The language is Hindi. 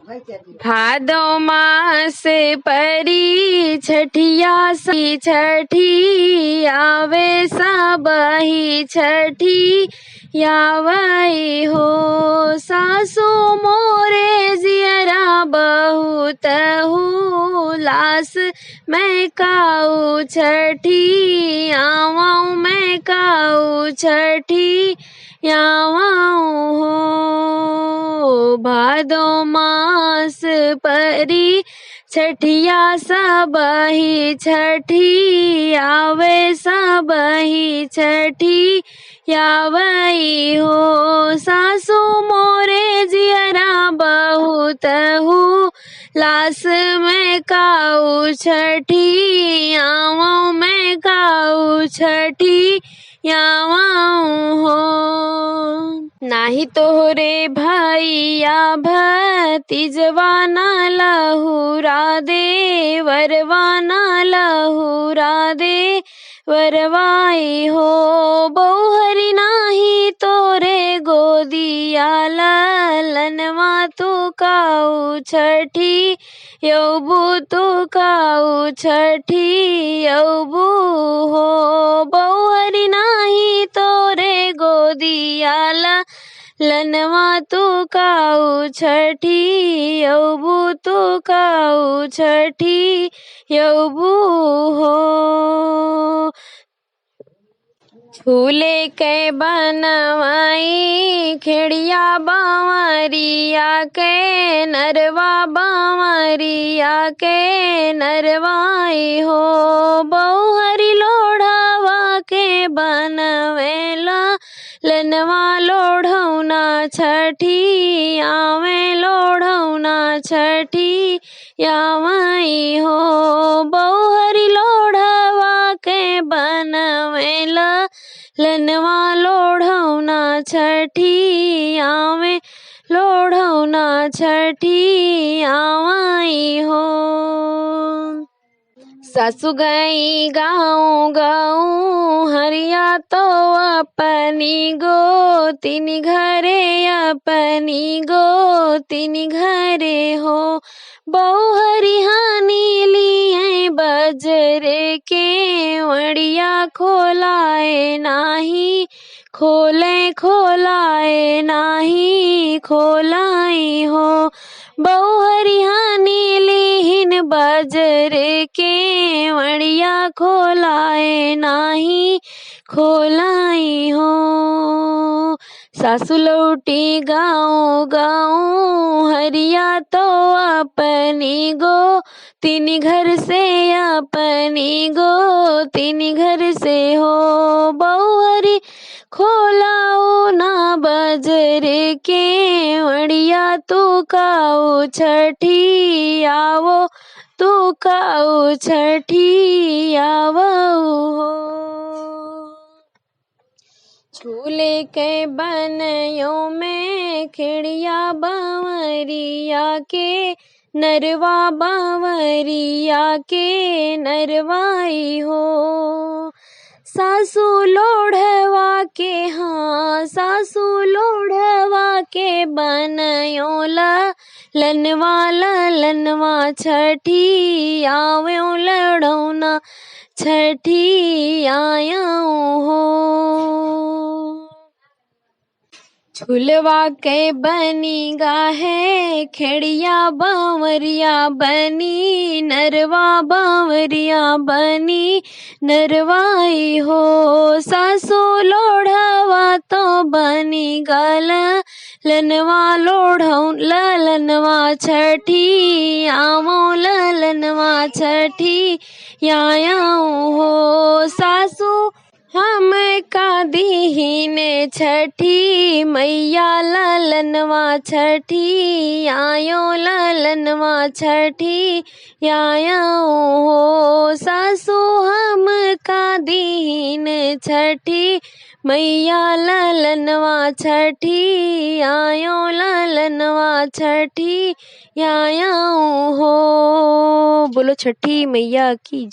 भादो मास परी छठिया सी छठी आवे सबही छठी यावई हो। सासु मोरे जियरा बहुत हुलास मैं काऊ छठी आवाऊं मैं काऊ छठी यावाऊं हो। भादो मास परी छठिया सबही छठी आवे सबही छठी यावई हो। सासु मोरे जियरा बहुत हुलास मैं काऊ छठी आवाऊं मैं काऊ छठी यावाऊं हो। नाही तोहरे भैया भतीजवा ना लहुरा दे वरवाना लहुरा दे वरवाई हो। बहुहरी नाही तोरे गोदिया ललनवा तू काऊ छठी यौबू तू काऊ छठी यौबू हो। बहुहरी नाही तोरे गोदिया ललनवा तू काऊ छठी यौबू तू काऊ छठी यौबू हो। झूले के बनवाई खेड़िया बावरिया के नरवा बावरिया के नरवाई हो। बहुहरी लोढ़ावा के बनवेला लनवा लोढ़ौना छठी आवे लोढ़ौना छठी यावई हो। बहुहरी लोढ़वा के बनवेला लनवा लोढ़ौना छठी आवे लोढ़ौना छठी आवई हो। सासु गई गाँव गाँव हरिया तो अपनी गोतिनी घरे अपनी गोतिनी घरे हो। बहुहरी हानि लिए बजरे के वड़िया खोलाए नाही खोले खोलाए नाही खोलाई हो। बहुहरी हानि लीहिन बजरे के वड़िया खोलाए नाही खोलाई हो। सासु लौटी गाँव गाँव हरिया तो अपनी गोतिनी घर से अपनी गोतिनी घर से हो। बहुहरी खोलाऊ ना बजरे के वड़िया तू काऊ छठी आवो तू काऊ छठी आवो हो। झूले के बनयों में खिड़िया बावरिया के नरवा बावरिया के नरवाई हो। सासु लोढ़वा के हाँ सासु लोढ़वा के बनयों लनवा ललनवा छठी आव्यों लड़ौना छठी आयाऊं हो। झूलवा के बनी गाहे खेड़िया बावरिया बनी नरवा बावरिया बनी नरवाई हो। सासु लोढ़वा तो बनी गल लनवा लोढ़ौ ललनवा छठी आवो ललनवा छठी यायाऊं हो। सासु हम का दीहीन छठी मैया ललनवा छठी आयो ललनवा छठी यायाऊं हो। सासु हम का दीहीन छठी मैया ललनवा छठी आयो ललनवा छठी यायाऊं हो। बोलो छठी मैया की जय।